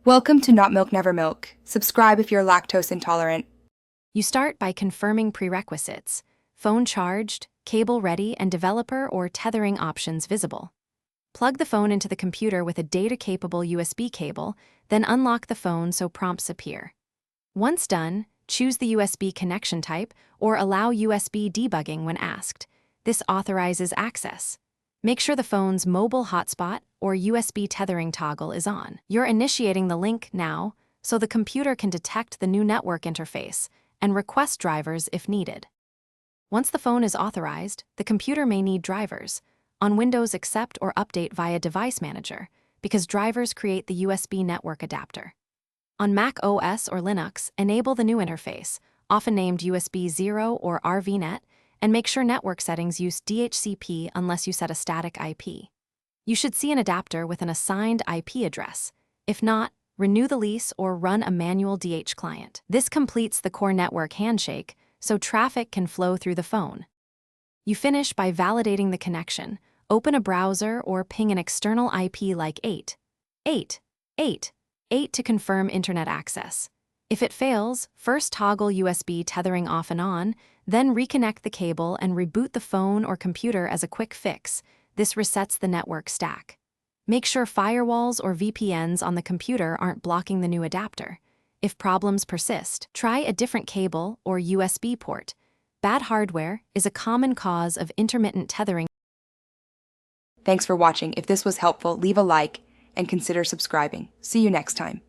Welcome to Not Milk Never Milk. Subscribe if you're lactose intolerant. You start by confirming prerequisites: phone charged, cable ready, and developer or tethering options visible. Plug the phone into the computer with a data-capable USB cable, then unlock the phone so prompts appear. Once done, choose the USB connection type or allow USB debugging when asked. This authorizes access. Make sure the phone's mobile hotspot or USB tethering toggle is on. You're initiating the link now, so the computer can detect the new network interface and request drivers if needed. Once the phone is authorized, the computer may need drivers. On Windows, accept or update via Device Manager, because drivers create the USB network adapter. On Mac OS or Linux, enable the new interface, often named USB 0 or RVNet, and make sure network settings use DHCP unless you set a static IP. You should see an adapter with an assigned IP address. If not, renew the lease or run a manual DH client. This completes the core network handshake, so traffic can flow through the phone. You finish by validating the connection. Open a browser or ping an external IP like 8 to confirm internet access. If it fails, first toggle USB tethering off and on, then reconnect the cable and reboot the phone or computer as a quick fix. This resets the network stack. Make sure firewalls or VPNs on the computer aren't blocking the new adapter. If problems persist, try a different cable or USB port. Bad hardware is a common cause of intermittent tethering. Thanks for watching. If this was helpful, leave a like and consider subscribing. See you next time.